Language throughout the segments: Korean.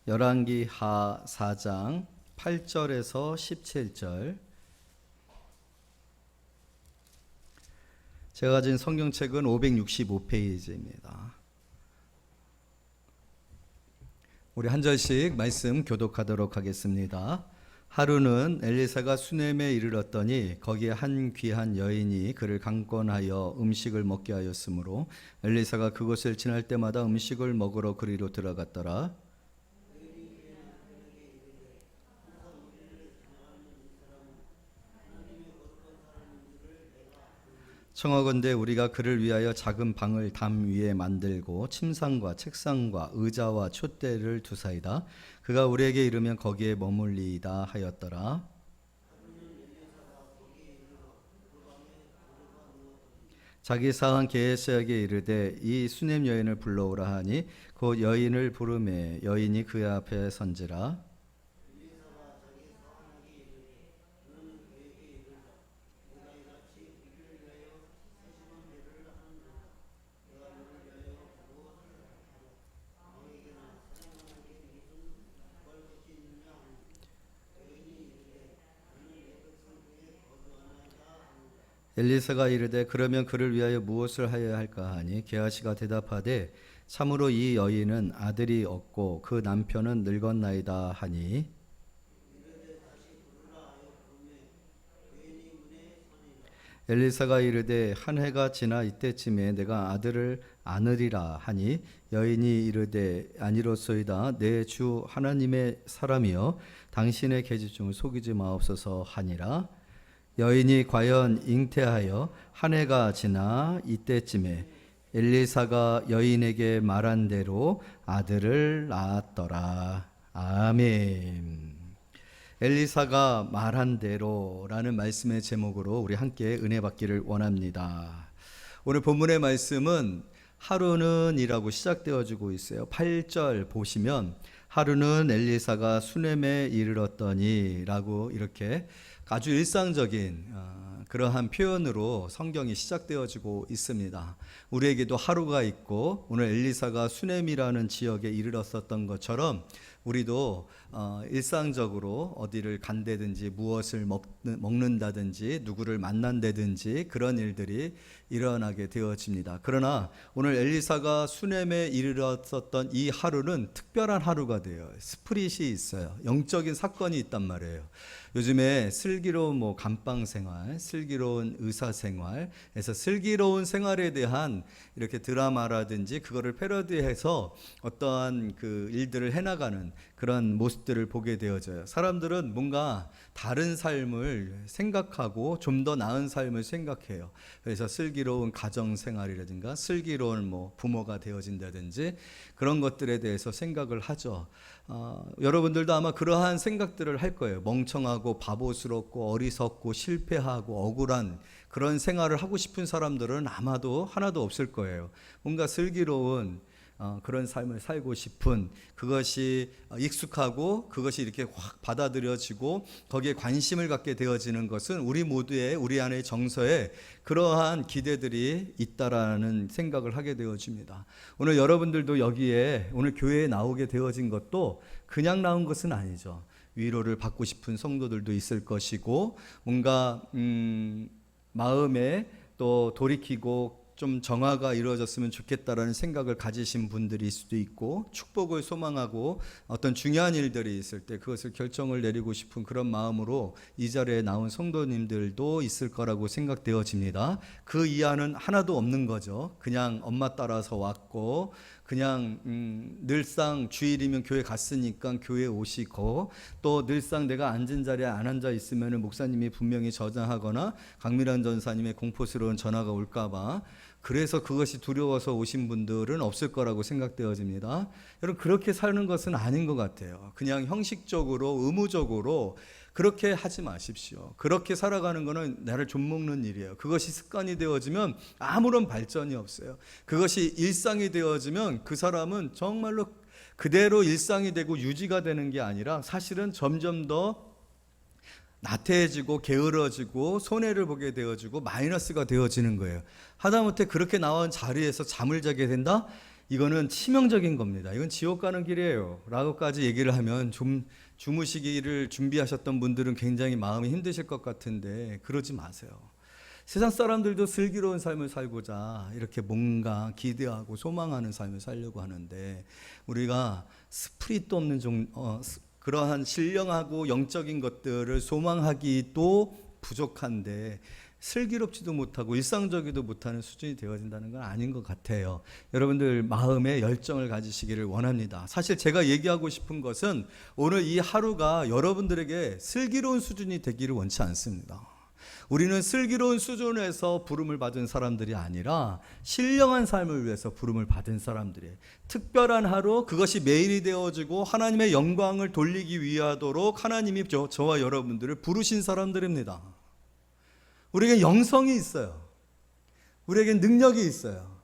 열왕기하 4장 8절에서 17절. 제가 가진 성경책은 565페이지입니다. 우리 한 절씩 말씀 교독하도록 하겠습니다. 하루는 엘리사가 수넴에 이르렀더니 거기에 한 귀한 여인이 그를 강권하여 음식을 먹게 하였으므로 엘리사가 그곳을 지날 때마다 음식을 먹으러 그리로 들어갔더라. 청하건대 우리가 그를 위하여 작은 방을 담 위에 만들고 침상과 책상과 의자와 촛대를 두사이다. 그가 우리에게 이르면 거기에 머물리이다 하였더라. 자기 사한 게하시에게 이르되 이 수넴 여인을 불러오라 하니 곧 여인을 부르매 여인이 그 앞에 선지라. 엘리사가 이르되 그러면 그를 위하여 무엇을 하여야 할까 하니 게하시가 대답하되 참으로 이 여인은 아들이 없고 그 남편은 늙었나이다 하니 엘리사가 이르되 한 해가 지나 이때쯤에 내가 아들을 안으리라 하니 여인이 이르되 아니로소이다. 내 주 하나님의 사람이여 당신의 계집종을 속이지 마옵소서 하니라. 여인이 과연 잉태하여 한 해가 지나 이때쯤에 엘리사가 여인에게 말한 대로 아들을 낳았더라. 아멘. 엘리사가 말한 대로라는 말씀의 제목으로 우리 함께 은혜 받기를 원합니다. 오늘 본문의 말씀은 하루는 이라고 시작되어지고 있어요. 8절 보시면 하루는 엘리사가 수넴에 이르렀더니 라고 이렇게 아주 일상적인 그러한 표현으로 성경이 시작되어지고 있습니다. 우리에게도 하루가 있고 오늘 엘리사가 수넴이라는 지역에 이르렀었던 것처럼 우리도 일상적으로 어디를 간다든지 무엇을 먹는다든지 누구를 만난다든지 그런 일들이 일어나게 되어집니다. 그러나 오늘 엘리사가 수넴에 이르렀었던 이 하루는 특별한 하루가 돼요. 스프릿이 있어요. 영적인 사건이 있단 말이에요. 요즘에 슬기로운 감방 생활, 슬기로운 의사 생활에서 슬기로운 생활에 대한 이렇게 드라마라든지 그거를 패러디해서 어떠한 그 일들을 해나가는 그런 모습들을 보게 되어져요. 사람들은 뭔가 다른 삶을 생각하고 좀 더 나은 삶을 생각해요. 그래서 슬기로운 가정 생활이라든가 슬기로운 부모가 되어진다든지 그런 것들에 대해서 생각을 하죠. 여러분들도 아마 그러한 생각들을 할 거예요. 멍청하고 바보스럽고 어리석고 실패하고 억울한 그런 생활을 하고 싶은 사람들은 아마도 하나도 없을 거예요. 뭔가 슬기로운 그런 삶을 살고 싶은 그것이 익숙하고 그것이 이렇게 확 받아들여지고 거기에 관심을 갖게 되어지는 것은 우리 모두의 우리 안의 정서에 그러한 기대들이 있다라는 생각을 하게 되어집니다. 오늘 여러분들도 여기에 오늘 교회에 나오게 되어진 것도 그냥 나온 것은 아니죠. 위로를 받고 싶은 성도들도 있을 것이고 뭔가 마음에 또 돌이키고 좀 정화가 이루어졌으면 좋겠다라는 생각을 가지신 분들일 수도 있고 축복을 소망하고 어떤 중요한 일들이 있을 때 그것을 결정을 내리고 싶은 그런 마음으로 이 자리에 나온 성도님들도 있을 거라고 생각되어집니다. 그 이하는 하나도 없는 거죠. 그냥 엄마 따라서 왔고 그냥 늘상 주일이면 교회 갔으니까 교회 오시고 또 늘상 내가 앉은 자리에 안 앉아 있으면 목사님이 분명히 저장하거나 강미란 전사님의 공포스러운 전화가 올까봐 그래서 그것이 두려워서 오신 분들은 없을 거라고 생각되어집니다. 여러분 그렇게 사는 것은 아닌 것 같아요. 그냥 형식적으로 의무적으로 그렇게 하지 마십시오. 그렇게 살아가는 것은 나를 좀먹는 일이에요. 그것이 습관이 되어지면 아무런 발전이 없어요. 그것이 일상이 되어지면 그 사람은 정말로 그대로 일상이 되고 유지가 되는 게 아니라 사실은 점점 더 나태해지고 게으러지고 손해를 보게 되어지고 마이너스가 되어지는 거예요. 하다못해 그렇게 나온 자리에서 잠을 자게 된다? 이거는 치명적인 겁니다. 이건 지옥 가는 길이에요 라고까지 얘기를 하면 좀 주무시기를 준비하셨던 분들은 굉장히 마음이 힘드실 것 같은데 그러지 마세요. 세상 사람들도 슬기로운 삶을 살고자 이렇게 뭔가 기대하고 소망하는 삶을 살려고 하는데 우리가 스프릿도 없는 그러한 신령하고 영적인 것들을 소망하기도 부족한데 슬기롭지도 못하고 일상적이도 못하는 수준이 되어진다는 건 아닌 것 같아요. 여러분들 마음에 열정을 가지시기를 원합니다. 사실 제가 얘기하고 싶은 것은 오늘 이 하루가 여러분들에게 슬기로운 수준이 되기를 원치 않습니다. 우리는 슬기로운 수준에서 부름을 받은 사람들이 아니라 신령한 삶을 위해서 부름을 받은 사람들이에요. 특별한 하루, 그것이 매일이 되어지고 하나님의 영광을 돌리기 위하도록 하나님이 저와 여러분들을 부르신 사람들입니다. 우리에겐 영성이 있어요. 우리에겐 능력이 있어요.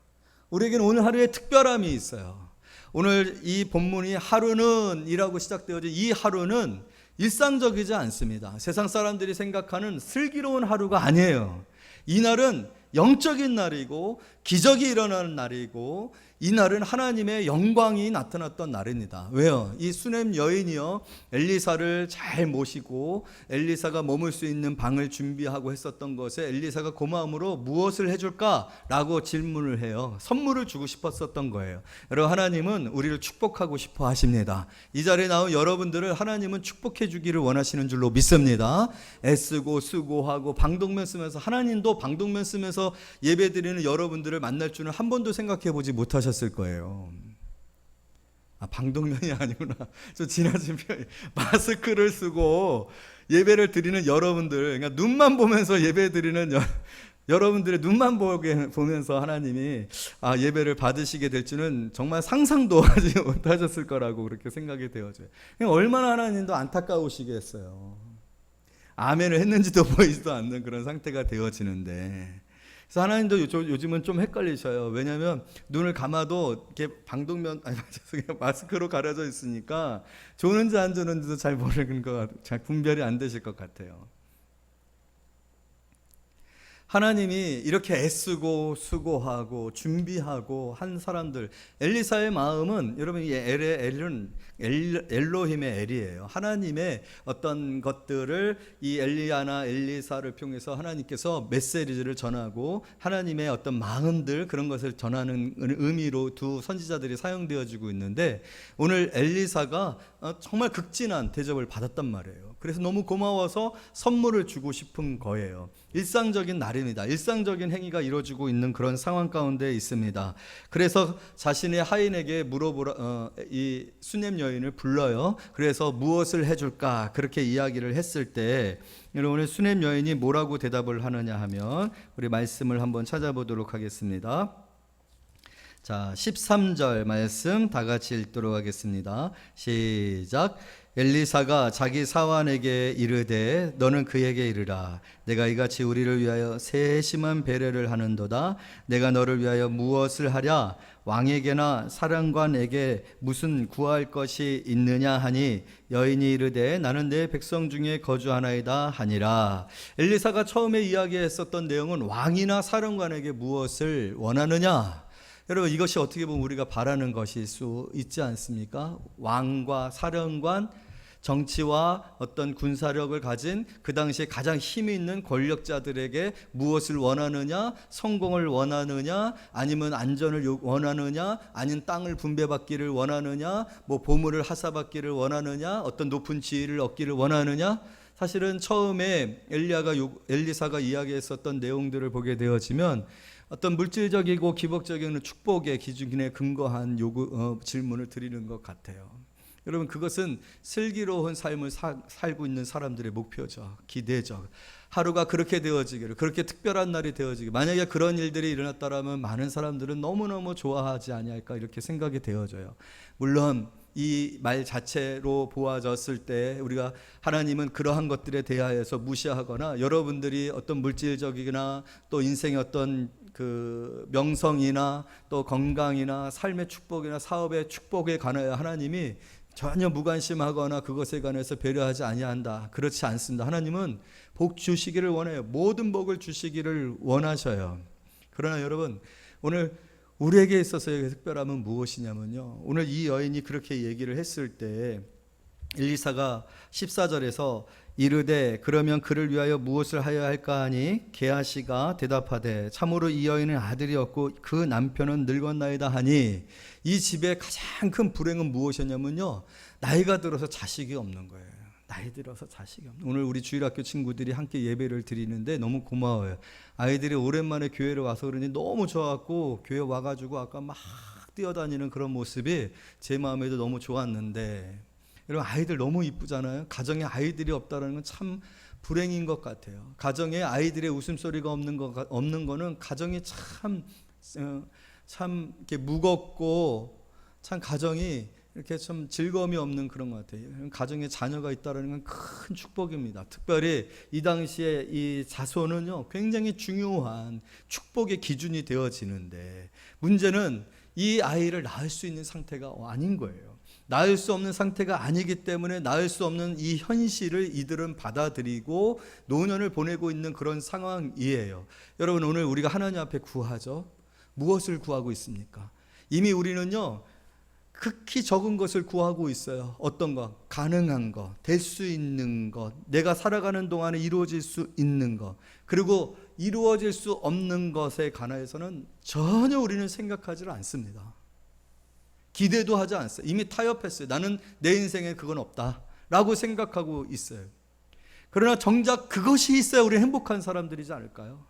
우리에겐 오늘 하루에 특별함이 있어요. 오늘 이 본문이 하루는 이라고 시작되어진 이 하루는 일상적이지 않습니다. 세상 사람들이 생각하는 슬기로운 하루가 아니에요. 이날은 영적인 날이고 기적이 일어나는 날이고 이 날은 하나님의 영광이 나타났던 날입니다. 왜요? 이 수넴 여인이요 엘리사를 잘 모시고 엘리사가 머물 수 있는 방을 준비하고 했었던 것에 엘리사가 고마움으로 무엇을 해줄까라고 질문을 해요. 선물을 주고 싶었었던 거예요. 여러분, 하나님은 우리를 축복하고 싶어 하십니다. 이 자리에 나온 여러분들을 하나님은 축복해 주기를 원하시는 줄로 믿습니다. 애쓰고 수고하고 방독면 쓰면서, 하나님도 방독면 쓰면서 예배드리는 여러분들을 만날 줄은 한 번도 생각해 보지 못하셨을 거예요. 방독면이 아니구나. 좀 지나친 표현. 마스크를 쓰고 예배를 드리는 여러분들, 그러니까 눈만 보면서 예배 드리는 여러분들의 눈만 보면서 하나님이 예배를 받으시게 될 줄은 정말 상상도 하지 못하셨을 거라고 그렇게 생각이 되어져요. 얼마나 하나님도 안타까우시겠어요. 아멘을 했는지도 보이지도 않는 그런 상태가 되어지는데, 그래서 하나님도 요즘은 좀 헷갈리셔요. 왜냐하면 눈을 감아도 이렇게 마스크로 가려져 있으니까 조는지 안 조는지도 잘 모르는 것 같아요. 잘 분별이 안 되실 것 같아요. 하나님이 이렇게 애쓰고 수고하고 준비하고 한 사람들, 엘리사의 마음은, 여러분, 이 엘은 엘로힘의 엘이에요. 하나님의 어떤 것들을 이 엘리야나 엘리사를 통해서 하나님께서 메시지를 전하고 하나님의 어떤 마음들, 그런 것을 전하는 의미로 두 선지자들이 사용되어지고 있는데, 오늘 엘리사가 정말 극진한 대접을 받았단 말이에요. 그래서 너무 고마워서 선물을 주고 싶은 거예요. 일상적인 날입니다. 일상적인 행위가 이루어지고 있는 그런 상황 가운데 있습니다. 그래서 자신의 하인에게 이 수넴 여인을 불러요. 그래서 무엇을 해줄까 그렇게 이야기를 했을 때, 오늘 수넴 여인이 뭐라고 대답을 하느냐 하면, 우리 말씀을 한번 찾아보도록 하겠습니다. 자, 13절 말씀 다 같이 읽도록 하겠습니다. 시작. 엘리사가 자기 사환에게 이르되 너는 그에게 이르라. 내가 이같이 우리를 위하여 세심한 배려를 하는도다. 내가 너를 위하여 무엇을 하랴? 왕에게나 사령관에게 무슨 구할 것이 있느냐 하니, 여인이 이르되 나는 내 백성 중에 거주하나이다 하니라. 엘리사가 처음에 이야기했었던 내용은 왕이나 사령관에게 무엇을 원하느냐. 여러분, 이것이 어떻게 보면 우리가 바라는 것일 수 있지 않습니까? 왕과 사령관, 정치와 어떤 군사력을 가진 그 당시에 가장 힘이 있는 권력자들에게 무엇을 원하느냐? 성공을 원하느냐? 아니면 안전을 원하느냐? 아니면 땅을 분배받기를 원하느냐? 보물을 하사받기를 원하느냐? 어떤 높은 지위를 얻기를 원하느냐? 사실은 처음에 엘리사가 이야기했었던 내용들을 보게 되어지면 어떤 물질적이고 기복적인 축복의 기준에 근거한 질문을 드리는 것 같아요. 여러분, 그것은 슬기로운 삶을 살고 있는 사람들의 목표죠. 기대죠. 하루가 그렇게 되어지기를, 그렇게 특별한 날이 되어지기를, 만약에 그런 일들이 일어났다라면 많은 사람들은 너무너무 좋아하지 아니할까 이렇게 생각이 되어져요. 물론 이 말 자체로 보아졌을 때 우리가 하나님은 그러한 것들에 대하여서 무시하거나, 여러분들이 어떤 물질적이나 또 인생의 어떤 그 명성이나 또 건강이나 삶의 축복이나 사업의 축복에 관하여 하나님이 전혀 무관심하거나 그것에 관해서 배려하지 아니한다, 그렇지 않습니다. 하나님은 복 주시기를 원해요. 모든 복을 주시기를 원하셔요. 그러나 여러분, 오늘 우리에게 있어서의 특별함은 무엇이냐면요, 오늘 이 여인이 그렇게 얘기를 했을 때 엘리사가 14절에서 이르되 그러면 그를 위하여 무엇을 하여야 할까 하니 게하시가 대답하되 참으로 이 여인은 아들이 없고 그 남편은 늙었나이다 하니, 이 집의 가장 큰 불행은 무엇이냐면요, 나이가 들어서 자식이 없는 거예요. 나이 들어서 자식이 없는. 오늘 우리 주일학교 친구들이 함께 예배를 드리는데 너무 고마워요. 아이들이 오랜만에 교회를 와서 그러니 너무 좋았고, 교회 와가지고 아까 막 뛰어다니는 그런 모습이 제 마음에도 너무 좋았는데, 여러분 아이들 너무 이쁘잖아요. 가정에 아이들이 없다는 건 참 불행인 것 같아요. 가정에 아이들의 웃음소리가 없는 거는 가정이 참 이렇게 무겁고, 참 가정이 이렇게 좀 즐거움이 없는 그런 것 같아요. 가정에 자녀가 있다는 건 큰 축복입니다. 특별히 이 당시에 이 자손은요, 굉장히 중요한 축복의 기준이 되어지는데, 문제는 이 아이를 낳을 수 있는 상태가 아닌 거예요. 낳을 수 없는 상태가 아니기 때문에 낳을 수 없는 이 현실을 이들은 받아들이고 노년을 보내고 있는 그런 상황이에요. 여러분, 오늘 우리가 하나님 앞에 구하죠. 무엇을 구하고 있습니까? 이미 우리는요, 극히 적은 것을 구하고 있어요. 어떤 것? 가능한 것, 될 수 있는 것, 내가 살아가는 동안에 이루어질 수 있는 것. 그리고 이루어질 수 없는 것에 관해서는 전혀 우리는 생각하지 않습니다. 기대도 하지 않았어요. 이미 타협했어요. 나는 내 인생에 그건 없다 라고 생각하고 있어요. 그러나 정작 그것이 있어야 우리 행복한 사람들이지 않을까요?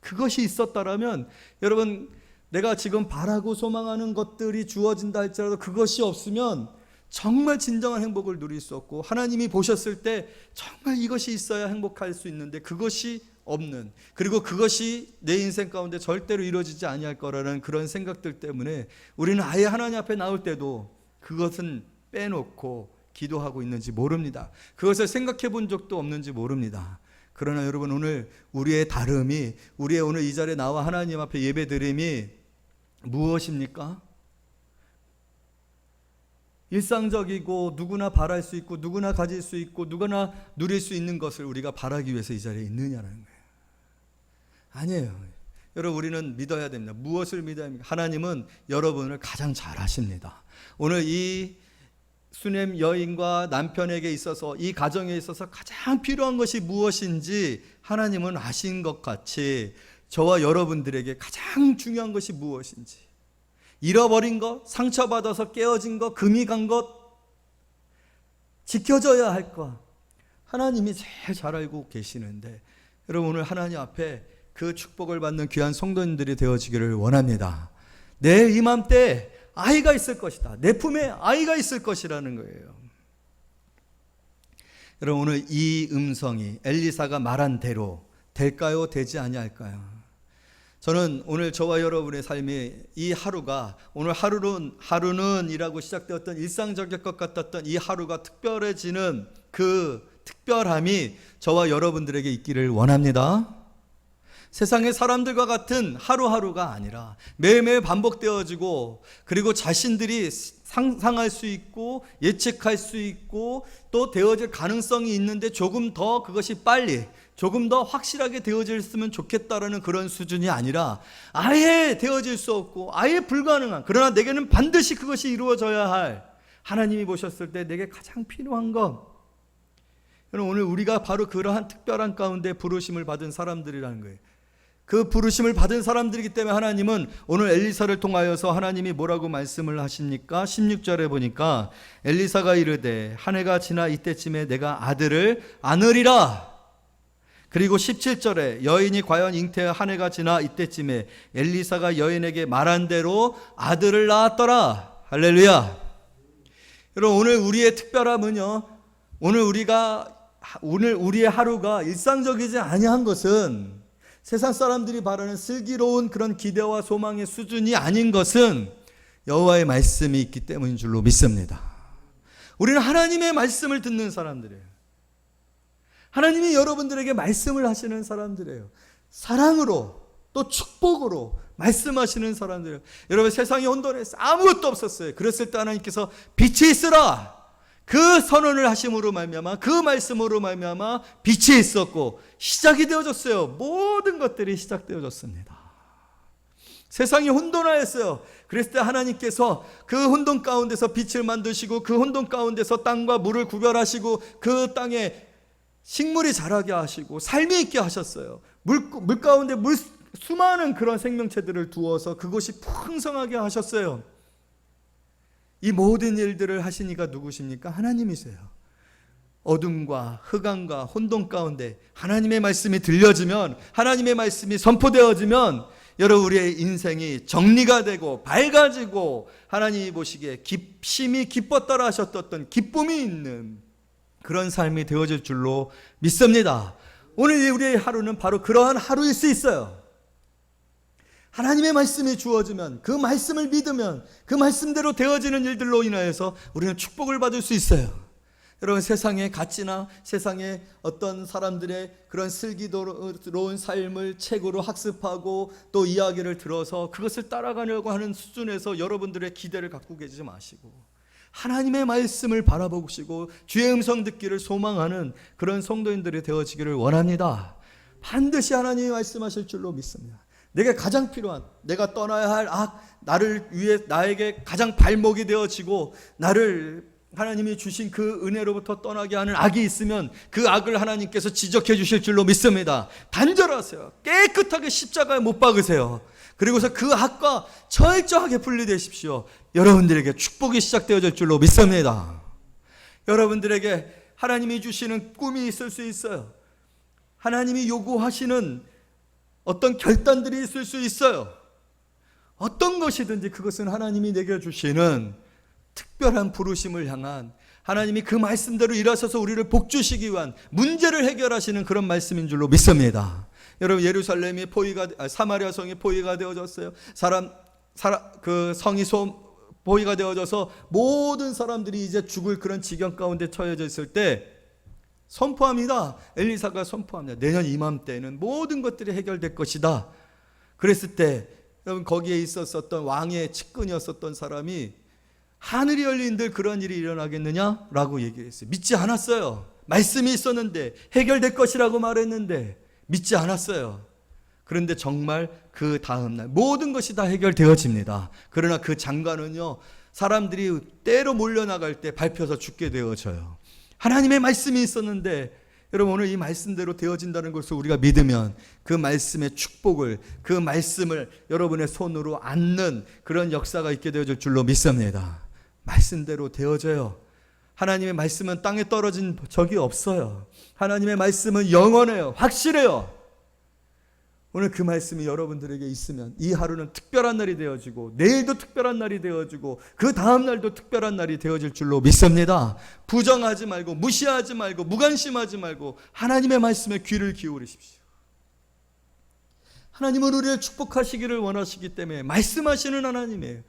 그것이 있었다라면, 여러분, 내가 지금 바라고 소망하는 것들이 주어진다 할지라도 그것이 없으면 정말 진정한 행복을 누릴 수 없고, 하나님이 보셨을 때 정말 이것이 있어야 행복할 수 있는데 그것이 없는, 그리고 그것이 내 인생 가운데 절대로 이루어지지 아니할 거라는 그런 생각들 때문에 우리는 아예 하나님 앞에 나올 때도 그것은 빼놓고 기도하고 있는지 모릅니다. 그것을 생각해 본 적도 없는지 모릅니다. 그러나 여러분, 오늘 우리의 다름이, 우리의 오늘 이 자리에 나와 하나님 앞에 예배드림이 무엇입니까? 일상적이고 누구나 바랄 수 있고 누구나 가질 수 있고 누구나 누릴 수 있는 것을 우리가 바라기 위해서 이 자리에 있느냐는 거예요. 아니에요. 여러분, 우리는 믿어야 됩니다. 무엇을 믿어야 합니까? 하나님은 여러분을 가장 잘 아십니다. 오늘 이 수넴 여인과 남편에게 있어서, 이 가정에 있어서 가장 필요한 것이 무엇인지 하나님은 아신 것 같이 저와 여러분들에게 가장 중요한 것이 무엇인지, 잃어버린 것, 상처받아서 깨어진 것, 금이 간 것, 지켜져야 할 것, 하나님이 제일 잘 알고 계시는데, 여러분 오늘 하나님 앞에 그 축복을 받는 귀한 성도님들이 되어지기를 원합니다. 내 이맘때 아이가 있을 것이다. 내 품에 아이가 있을 것이라는 거예요. 여러분, 오늘 이 음성이 엘리사가 말한 대로 될까요? 되지 아니할까요? 저는 오늘 저와 여러분의 삶이, 이 하루가, 오늘 하루는 이라고 시작되었던 일상적일 것 같았던 이 하루가 특별해지는 그 특별함이 저와 여러분들에게 있기를 원합니다. 세상의 사람들과 같은 하루하루가 아니라 매일매일 반복되어지고, 그리고 자신들이 상상할 수 있고 예측할 수 있고 또 되어질 가능성이 있는데 조금 더 그것이 빨리, 조금 더 확실하게 되어졌으면 좋겠다라는 그런 수준이 아니라 아예 되어질 수 없고 아예 불가능한, 그러나 내게는 반드시 그것이 이루어져야 할, 하나님이 보셨을 때 내게 가장 필요한 것. 여러분, 오늘 우리가 바로 그러한 특별한 가운데 부르심을 받은 사람들이라는 거예요. 그 부르심을 받은 사람들이기 때문에 하나님은 오늘 엘리사를 통하여서 하나님이 뭐라고 말씀을 하십니까? 16절에 보니까 엘리사가 이르되 한 해가 지나 이때쯤에 내가 아들을 안으리라. 그리고 17절에 여인이 과연 잉태해 한 해가 지나 이때쯤에 엘리사가 여인에게 말한 대로 아들을 낳았더라. 할렐루야. 여러분, 오늘 우리의 특별함은요, 오늘 우리의 하루가 일상적이지 아니한 것은, 세상 사람들이 바라는 슬기로운 그런 기대와 소망의 수준이 아닌 것은 여호와의 말씀이 있기 때문인 줄로 믿습니다. 우리는 하나님의 말씀을 듣는 사람들이에요. 하나님이 여러분들에게 말씀을 하시는 사람들이에요. 사랑으로 또 축복으로 말씀하시는 사람들이에요. 여러분, 세상이 혼돈해서 아무것도 없었어요. 그랬을 때 하나님께서 빛이 있으라, 그 선언을 하심으로 말미암아, 그 말씀으로 말미암아 빛이 있었고 시작이 되어졌어요. 모든 것들이 시작되어졌습니다. 세상이 혼돈하였어요. 그랬을 때 하나님께서 그 혼돈 가운데서 빛을 만드시고 그 혼돈 가운데서 땅과 물을 구별하시고 그 땅에 식물이 자라게 하시고 삶이 있게 하셨어요. 물 가운데 수많은 그런 생명체들을 두어서 그것이 풍성하게 하셨어요. 이 모든 일들을 하신 이가 누구십니까? 하나님이세요. 어둠과 흑암과 혼돈 가운데 하나님의 말씀이 들려지면, 하나님의 말씀이 선포되어지면 여러분 우리의 인생이 정리가 되고 밝아지고 하나님이 보시기에 심히 기뻤더라 하셨던 기쁨이 있는 그런 삶이 되어질 줄로 믿습니다. 오늘 우리의 하루는 바로 그러한 하루일 수 있어요. 하나님의 말씀이 주어지면, 그 말씀을 믿으면 그 말씀대로 되어지는 일들로 인하여서 우리는 축복을 받을 수 있어요. 여러분, 세상의 가치나 세상의 어떤 사람들의 그런 슬기로운 삶을 책으로 학습하고 또 이야기를 들어서 그것을 따라가려고 하는 수준에서 여러분들의 기대를 갖고 계시지 마시고 하나님의 말씀을 바라보시고 주의 음성 듣기를 소망하는 그런 성도인들이 되어지기를 원합니다. 반드시 하나님이 말씀하실 줄로 믿습니다. 내게 가장 필요한, 내가 떠나야 할 나를 위해 나에게 가장 발목이 되어지고 나를 하나님이 주신 그 은혜로부터 떠나게 하는 악이 있으면 그 악을 하나님께서 지적해 주실 줄로 믿습니다. 단절하세요. 깨끗하게 십자가에 못 박으세요. 그리고서 그 악과 철저하게 분리되십시오. 여러분들에게 축복이 시작되어질 줄로 믿습니다. 여러분들에게 하나님이 주시는 꿈이 있을 수 있어요. 하나님이 요구하시는 어떤 결단들이 있을 수 있어요. 어떤 것이든지 그것은 하나님이 내게 주시는 특별한 부르심을 향한, 하나님이 그 말씀대로 일하셔서 우리를 복주시기 위한 문제를 해결하시는 그런 말씀인 줄로 믿습니다. 여러분, 예루살렘이 사마리아 성이 포위가 되어졌어요. 그 성이 포위가 되어져서 모든 사람들이 이제 죽을 그런 지경 가운데 처해져 있을 때 선포합니다. 엘리사가 선포합니다. 내년 이맘때에는 모든 것들이 해결될 것이다. 그랬을 때 여러분, 거기에 있었던 왕의 측근이었었던 사람이 하늘이 열린들 그런 일이 일어나겠느냐라고 얘기했어요. 믿지 않았어요. 말씀이 있었는데, 해결될 것이라고 말했는데 믿지 않았어요. 그런데 정말 그 다음날 모든 것이 다 해결되어집니다. 그러나 그 장관은요, 사람들이 때로 몰려나갈 때 밟혀서 죽게 되어져요. 하나님의 말씀이 있었는데, 여러분 오늘 이 말씀대로 되어진다는 것을 우리가 믿으면 그 말씀의 축복을, 그 말씀을 여러분의 손으로 안는 그런 역사가 있게 되어질 줄로 믿습니다. 말씀대로 되어져요. 하나님의 말씀은 땅에 떨어진 적이 없어요. 하나님의 말씀은 영원해요. 확실해요. 오늘 그 말씀이 여러분들에게 있으면 이 하루는 특별한 날이 되어지고 내일도 특별한 날이 되어지고 그 다음 날도 특별한 날이 되어질 줄로 믿습니다. 부정하지 말고 무시하지 말고 무관심하지 말고 하나님의 말씀에 귀를 기울이십시오. 하나님은 우리를 축복하시기를 원하시기 때문에 말씀하시는 하나님이에요.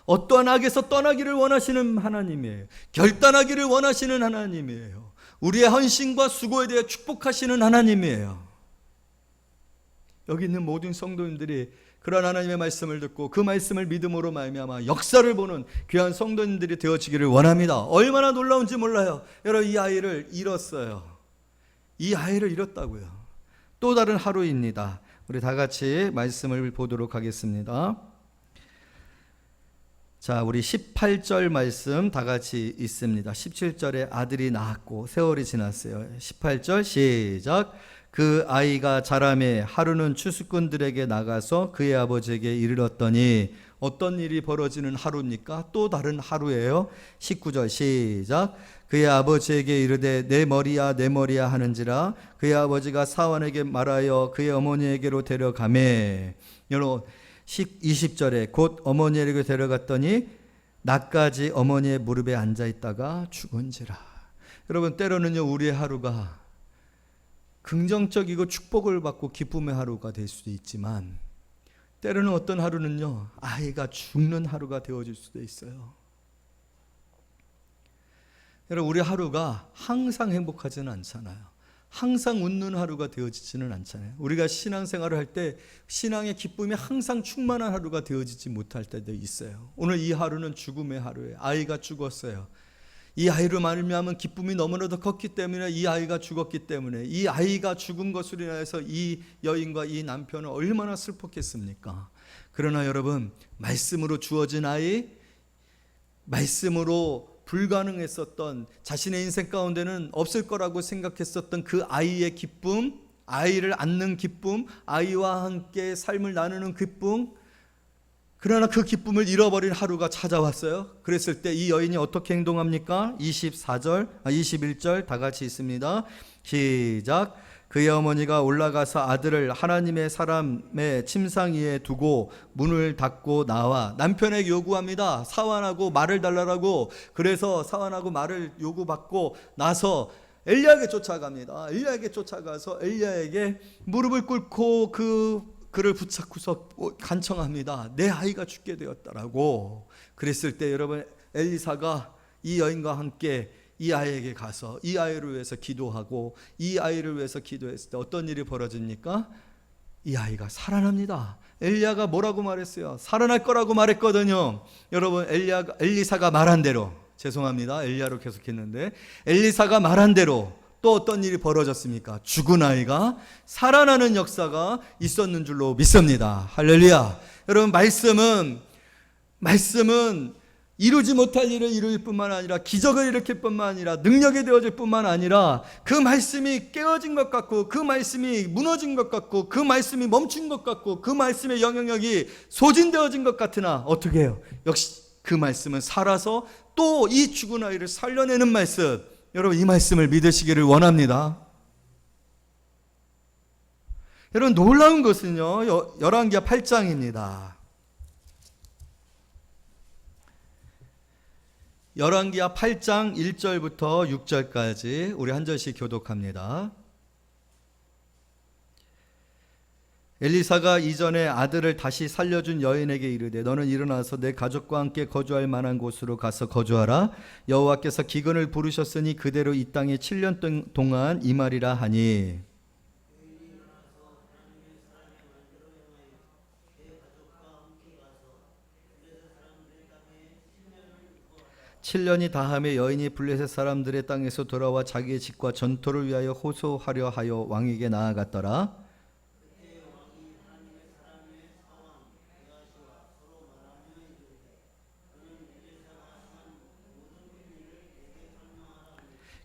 어떠한 악에서 떠나기를 원하시는 하나님이에요. 결단하기를 원하시는 하나님이에요. 우리의 헌신과 수고에 대해 축복하시는 하나님이에요. 여기 있는 모든 성도님들이 그런 하나님의 말씀을 듣고 그 말씀을 믿음으로 말미암아 역사를 보는 귀한 성도님들이 되어지기를 원합니다. 얼마나 놀라운지 몰라요. 여러분, 이 아이를 잃었어요. 이 아이를 잃었다고요. 또 다른 하루입니다. 우리 다 같이 말씀을 보도록 하겠습니다. 자, 우리 18절 말씀 다 같이 있습니다. 17절에 아들이 낳았고 세월이 지났어요. 18절 시작. 그 아이가 자라매 하루는 추수꾼들에게 나가서 그의 아버지에게 이르렀더니, 어떤 일이 벌어지는 하루입니까? 또 다른 하루예요. 19절 시작. 그의 아버지에게 이르되 내 머리야 내 머리야 하는지라 그의 아버지가 사환에게 말하여 그의 어머니에게로 데려가매. 여러분 20절에 곧 어머니에게 데려갔더니 낮까지 어머니의 무릎에 앉아있다가 죽은지라. 여러분, 때로는요 우리의 하루가 긍정적이고 축복을 받고 기쁨의 하루가 될 수도 있지만 때로는 어떤 하루는요 아이가 죽는 하루가 되어질 수도 있어요. 여러분, 우리 하루가 항상 행복하지는 않잖아요. 항상 웃는 하루가 되어지지는 않잖아요. 우리가 신앙생활을 할 때 신앙의 기쁨이 항상 충만한 하루가 되어지지 못할 때도 있어요. 오늘 이 하루는 죽음의 하루예요. 아이가 죽었어요. 이 아이로 말미암은 기쁨이 너무나도 컸기 때문에 이 아이가 죽었기 때문에 이 아이가 죽은 것으로 인해서 이 여인과 이 남편은 얼마나 슬펐겠습니까? 그러나 여러분, 말씀으로 주어진 아이, 말씀으로 불가능했었던, 자신의 인생 가운데는 없을 거라고 생각했었던 그 아이의 기쁨, 아이를 안는 기쁨, 아이와 함께 삶을 나누는 기쁨, 그러나 그 기쁨을 잃어버린 하루가 찾아왔어요. 그랬을 때 이 여인이 어떻게 행동합니까? 21절 다 같이 있습니다. 시작. 그의 어머니가 올라가서 아들을 하나님의 사람의 침상 위에 두고 문을 닫고 나와 남편에게 요구합니다. 사환하고 말을 달라고. 그래서 사환하고 말을 요구받고 나서 엘리야에게 쫓아갑니다. 엘리야에게 쫓아가서 엘리야에게 무릎을 꿇고 그를 붙잡고서 간청합니다. 내 아이가 죽게 되었다라고. 그랬을 때 여러분, 엘리사가 이 여인과 함께 이 아이에게 가서 이 아이를 위해서 기도하고 이 아이를 위해서 기도했을 때 어떤 일이 벌어집니까? 이 아이가 살아납니다. 엘리야가 뭐라고 말했어요? 살아날 거라고 말했거든요. 여러분, 엘리사가 말한 대로, 죄송합니다, 엘리야로 계속했는데, 엘리사가 말한 대로 또 어떤 일이 벌어졌습니까? 죽은 아이가 살아나는 역사가 있었는 줄로 믿습니다. 할렐루야. 여러분, 말씀은 이루지 못할 일을 이룰 뿐만 아니라 기적을 일으킬 뿐만 아니라 능력이 되어질 뿐만 아니라 그 말씀이 깨어진 것 같고 그 말씀이 무너진 것 같고 그 말씀이 멈춘 것 같고 그 말씀의 영향력이 소진되어진 것 같으나 어떻게 해요? 역시 그 말씀은 살아서 또 이 죽은 아이를 살려내는 말씀. 여러분, 이 말씀을 믿으시기를 원합니다. 여러분, 놀라운 것은요, 열왕기하 8장입니다. 열왕기하 8장 1절부터 6절까지 우리 한 절씩 교독합니다. 엘리사가 이전에 아들을 다시 살려준 여인에게 이르되 너는 일어나서 내 가족과 함께 거주할 만한 곳으로 가서 거주하라. 여호와께서 기근을 부르셨으니 그대로 이 땅에 7년 동안 임하리라 하니, (7년이) 다함에 여인이 블레셋 사람들의 땅에서 돌아와 자기의 집과 전토를 위하여 호소하려 하여 왕에게 나아갔더라.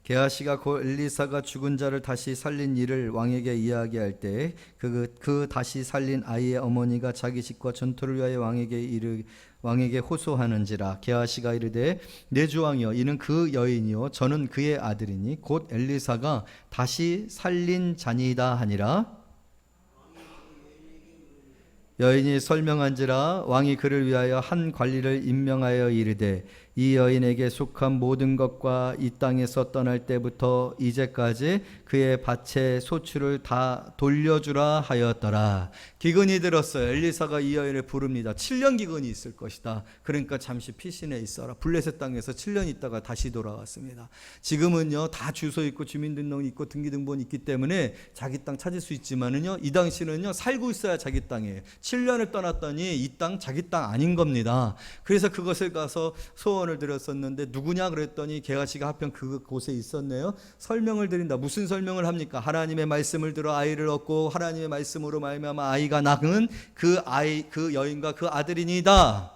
게하시가 곧 엘리사가 죽은 자를 다시 살린 일을 왕에게 이야기할 때 그 다시 살린 아이의 어머니가 자기 집과 전토를 위하여 왕에게 호소하는지라. 게하시가 이르되 내 주 왕이여, 이는 그 여인이요 저는 그의 아들이니 곧 엘리사가 다시 살린 자니이다 하니라. 여인이 설명한지라. 왕이 그를 위하여 한 관리를 임명하여 이르되 이 여인에게 속한 모든 것과 이 땅에서 떠날 때부터 이제까지 그의 밭의 소출을 다 돌려주라 하였더라. 기근이 들었어요. 엘리사가 이 여인을 부릅니다. 7년 기근이 있을 것이다. 그러니까 잠시 피신해 있어라. 블레셋 땅에서 7년 있다가 다시 돌아왔습니다. 지금은요 다 주소 있고 주민등록이 있고 등기등본이 있기 때문에 자기 땅 찾을 수 있지만은요, 이 당시는요 살고 있어야 자기 땅이에요. 7년을 떠났더니 이 땅 자기 땅 아닌 겁니다. 그래서 그것을 가서 소원을 드렸었는데 누구냐 그랬더니 게하시가 하필 그곳에 있었네요. 설명을 드린다. 무슨 설명을 합니까? 하나님의 말씀을 들어 아이를 얻고 하나님의 말씀으로 말미암아 아이가 낳은 그 여인과 그 아들이니이다.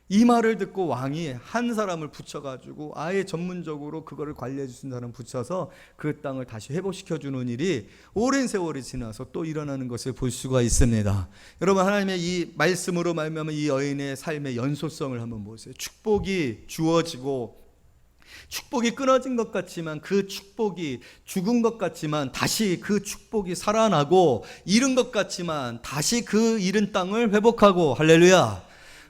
이 말을 듣고 왕이 한 사람을 붙여가지고 아예 전문적으로 그거를 관리해 주신 사람 붙여서 그 땅을 다시 회복시켜 주는 일이 오랜 세월이 지나서 또 일어나는 것을 볼 수가 있습니다. 여러분, 하나님의 이 말씀으로 말미암아 이 여인의 삶의 연소성을 한번 보세요. 축복이 주어지고 축복이 끊어진 것 같지만 그 축복이 죽은 것 같지만 다시 그 축복이 살아나고 잃은 것 같지만 다시 그 잃은 땅을 회복하고, 할렐루야.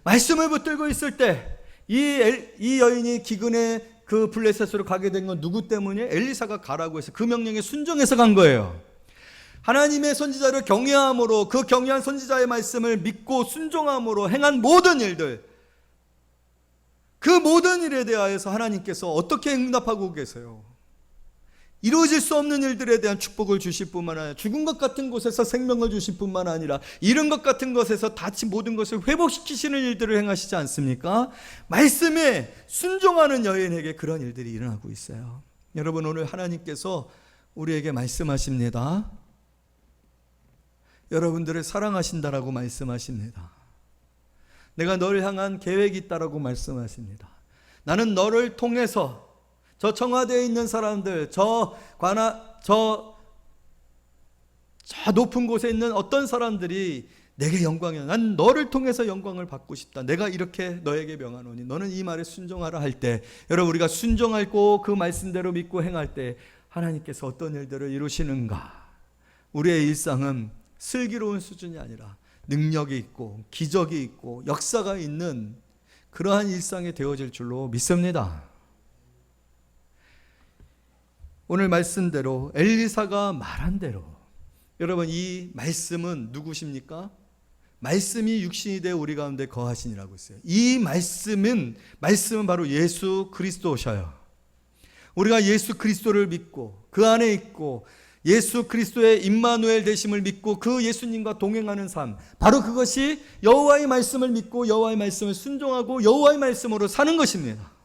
말씀을 붙들고 있을 때 이 여인이 기근에 그 블레셋으로 가게 된 건 누구 때문이에요? 엘리사가 가라고 해서 그 명령에 순종해서 간 거예요. 하나님의 선지자를 경외함으로, 그 경외한 선지자의 말씀을 믿고 순종함으로 행한 모든 일들, 그 모든 일에 대하여서 하나님께서 어떻게 응답하고 계세요? 이루어질 수 없는 일들에 대한 축복을 주실 뿐만 아니라 죽은 것 같은 곳에서 생명을 주실 뿐만 아니라 잃은 것 같은 것에서 다친 모든 것을 회복시키시는 일들을 행하시지 않습니까? 말씀에 순종하는 여인에게 그런 일들이 일어나고 있어요. 여러분, 오늘 하나님께서 우리에게 말씀하십니다. 여러분들을 사랑하신다라고 말씀하십니다. 내가 너를 향한 계획이 있다라고 말씀하십니다. 나는 너를 통해서 저 청와대에 있는 사람들, 저 높은 곳에 있는 어떤 사람들이 내게 영광이야. 난 너를 통해서 영광을 받고 싶다. 내가 이렇게 너에게 명하노니 너는 이 말에 순종하라 할 때, 여러분, 우리가 순종하고 그 말씀대로 믿고 행할 때 하나님께서 어떤 일들을 이루시는가? 우리의 일상은 슬기로운 수준이 아니라 능력이 있고 기적이 있고 역사가 있는 그러한 일상이 되어질 줄로 믿습니다. 오늘 말씀대로 엘리사가 말한 대로, 여러분, 이 말씀은 누구십니까? 말씀이 육신이 되어 우리 가운데 거하시니라고 했어요. 이 말씀은 바로 예수 그리스도셔요. 우리가 예수 그리스도를 믿고 그 안에 있고 예수 그리스도의 임마누엘 되심을 믿고 그 예수님과 동행하는 삶, 바로 그것이 여호와의 말씀을 믿고 여호와의 말씀을 순종하고 여호와의 말씀으로 사는 것입니다.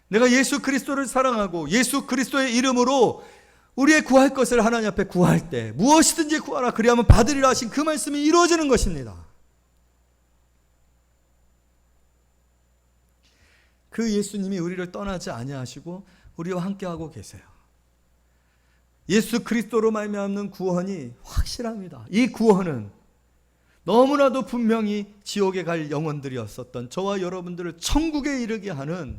내가 예수 그리스도를 사랑하고 예수 그리스도의 이름으로 우리의 구할 것을 하나님 앞에 구할 때 무엇이든지 구하라 그리하면 받으리라 하신 그 말씀이 이루어지는 것입니다. 그 예수님이 우리를 떠나지 아니하시고 우리와 함께하고 계세요. 예수 그리스도로 말미암는 구원이 확실합니다. 이 구원은 너무나도 분명히 지옥에 갈 영혼들이었었던 저와 여러분들을 천국에 이르게 하는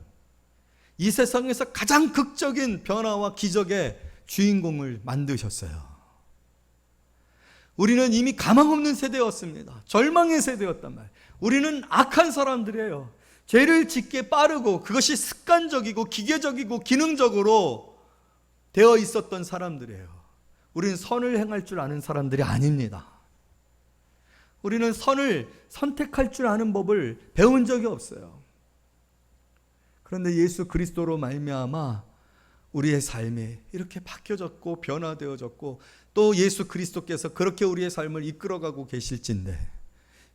이 세상에서 가장 극적인 변화와 기적의 주인공을 만드셨어요. 우리는 이미 가망 없는 세대였습니다. 절망의 세대였단 말이에요. 우리는 악한 사람들이에요. 죄를 짓게 빠르고 그것이 습관적이고 기계적이고 기능적으로 되어 있었던 사람들이에요. 우리는 선을 행할 줄 아는 사람들이 아닙니다. 우리는 선을 선택할 줄 아는 법을 배운 적이 없어요. 그런데 예수 그리스도로 말미암아 우리의 삶이 이렇게 바뀌어졌고 변화되어졌고 또 예수 그리스도께서 그렇게 우리의 삶을 이끌어가고 계실진데,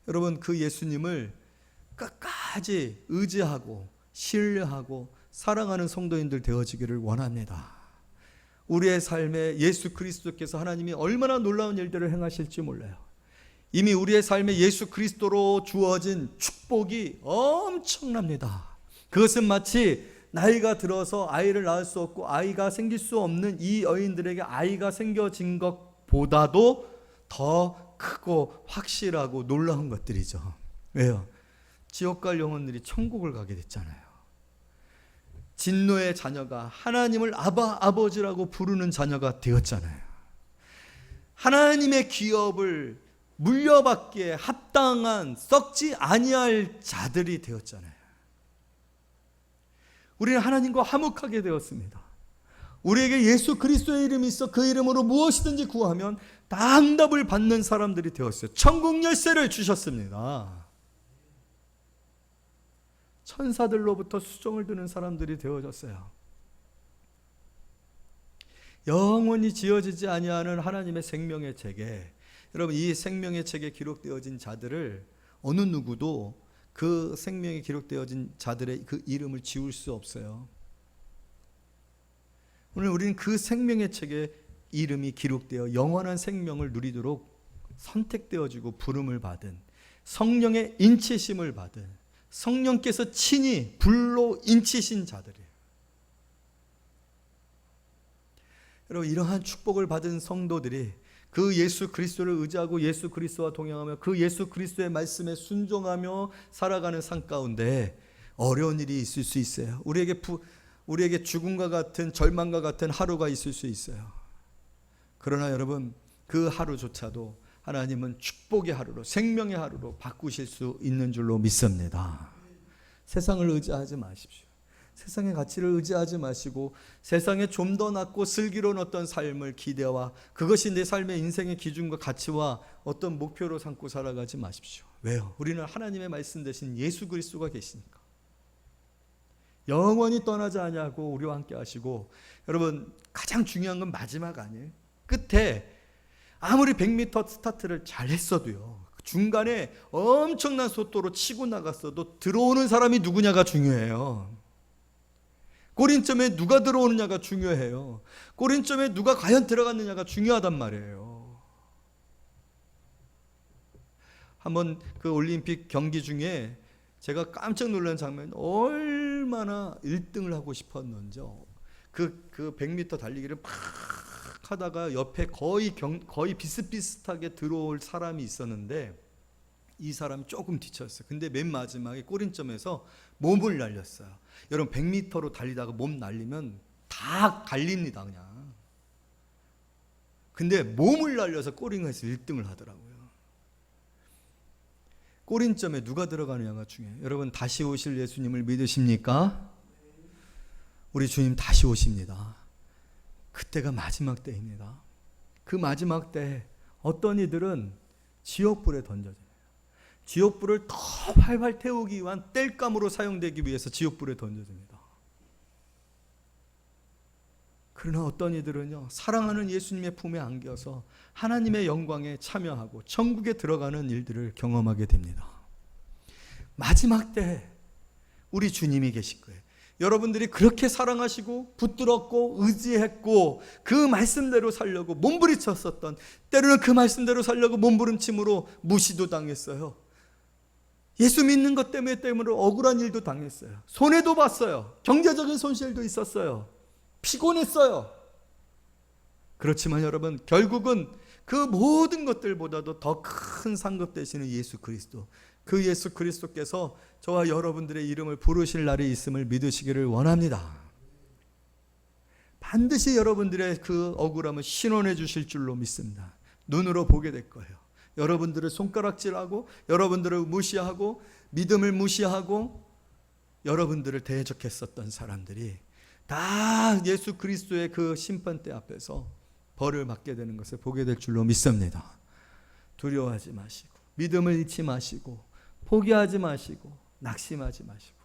여러분, 그 예수님을 끝까지 의지하고 신뢰하고 사랑하는 성도인들 되어지기를 원합니다. 우리의 삶에 예수 그리스도께서 하나님이 얼마나 놀라운 일들을 행하실지 몰라요. 이미 우리의 삶에 예수 그리스도로 주어진 축복이 엄청납니다. 그것은 마치 나이가 들어서 아이를 낳을 수 없고 아이가 생길 수 없는 이 여인들에게 아이가 생겨진 것보다도 더 크고 확실하고 놀라운 것들이죠. 왜요? 지옥 갈 영혼들이 천국을 가게 됐잖아요. 진노의 자녀가 하나님을 아버지라고 부르는 자녀가 되었잖아요. 하나님의 기업을 물려받기에 합당한 썩지 아니할 자들이 되었잖아요. 우리는 하나님과 화목하게 되었습니다. 우리에게 예수 그리스도의 이름이 있어 그 이름으로 무엇이든지 구하면 다 응답을 받는 사람들이 되었어요. 천국 열쇠를 주셨습니다. 천사들로부터 수종을 드는 사람들이 되어졌어요. 영원히 지어지지 아니하는 하나님의 생명의 책에, 여러분, 이 생명의 책에 기록되어진 자들을 어느 누구도 그 생명이 기록되어진 자들의 그 이름을 지울 수 없어요. 오늘 우리는 그 생명의 책에 이름이 기록되어 영원한 생명을 누리도록 선택되어지고 부름을 받은, 성령의 인치심을 받은, 성령께서 친히 불로 인치신 자들이에요. 여러분, 이러한 축복을 받은 성도들이 그 예수 그리스도를 의지하고 예수 그리스도와 동행하며 그 예수 그리스도의 말씀에 순종하며 살아가는 삶 가운데 어려운 일이 있을 수 있어요. 우리에게 죽음과 같은 절망과 같은 하루가 있을 수 있어요. 그러나 여러분, 그 하루조차도 하나님은 축복의 하루로, 생명의 하루로 바꾸실 수 있는 줄로 믿습니다. 세상을 의지하지 마십시오. 세상의 가치를 의지하지 마시고 세상에 좀 더 낫고 슬기로운 어떤 삶을 기대와 그것이 내 삶의 인생의 기준과 가치와 어떤 목표로 삼고 살아가지 마십시오. 왜요? 우리는 하나님의 말씀 대신 예수 그리스도가 계시니까. 영원히 떠나지 아니하고 우리와 함께 하시고, 여러분 가장 중요한 건 마지막 아니에요? 끝에 아무리 100m 스타트를 잘 했어도요, 중간에 엄청난 속도로 치고 나갔어도 들어오는 사람이 누구냐가 중요해요. 골인점에 누가 들어오느냐가 중요해요. 골인점에 누가 과연 들어갔느냐가 중요하단 말이에요. 한번 그 올림픽 경기 중에 제가 깜짝 놀란 장면, 얼마나 1등을 하고 싶었는지요. 그 100m 달리기를 막 하다가 옆에 거의 비슷비슷하게 들어올 사람이 있었는데, 이 사람이 조금 뒤쳤어요. 근데 맨 마지막에 꼬린점에서 몸을 날렸어요. 여러분 100m로 달리다가 몸 날리면 다 갈립니다 그냥. 근데 몸을 날려서 꼬링에서 1등을 하더라고요. 꼬린점에 누가 들어가느냐가 중요해요. 여러분 다시 오실 예수님을 믿으십니까? 우리 주님 다시 오십니다. 그때가 마지막 때입니다. 그 마지막 때 어떤 이들은 지옥불에 던져집니다. 지옥불을 더 활활 태우기 위한 땔감으로 사용되기 위해서 지옥불에 던져집니다. 그러나 어떤 이들은요, 사랑하는 예수님의 품에 안겨서 하나님의 영광에 참여하고 천국에 들어가는 일들을 경험하게 됩니다. 마지막 때 우리 주님이 계실 거예요. 여러분들이 그렇게 사랑하시고 붙들었고 의지했고 그 말씀대로 살려고 몸부림쳤었던, 때로는 그 말씀대로 살려고 몸부림침으로 무시도 당했어요. 예수 믿는 것 때문에 억울한 일도 당했어요. 손해도 봤어요. 경제적인 손실도 있었어요. 피곤했어요. 그렇지만 여러분, 결국은 그 모든 것들보다도 더 큰 상급 되시는 예수 그리스도, 그 예수 그리스도께서 저와 여러분들의 이름을 부르실 날이 있음을 믿으시기를 원합니다. 반드시 여러분들의 그 억울함을 신원해 주실 줄로 믿습니다. 눈으로 보게 될 거예요. 여러분들을 손가락질하고 여러분들을 무시하고 믿음을 무시하고 여러분들을 대적했었던 사람들이 다 예수 그리스도의 그 심판대 앞에서 벌을 받게 되는 것을 보게 될 줄로 믿습니다. 두려워하지 마시고 믿음을 잃지 마시고 포기하지 마시고 낙심하지 마시고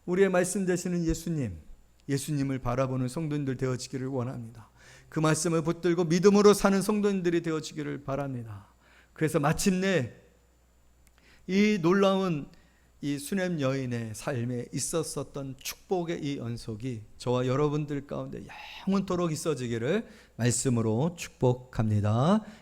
우리의 말씀 되시는 예수님을 바라보는 성도님들 되어지기를 원합니다. 그 말씀을 붙들고 믿음으로 사는 성도님들이 되어지기를 바랍니다. 그래서 마침내 이 놀라운 이 수냄 여인의 삶에 있었었던 축복의 이 연속이 저와 여러분들 가운데 영원토록 있어지기를 말씀으로 축복합니다.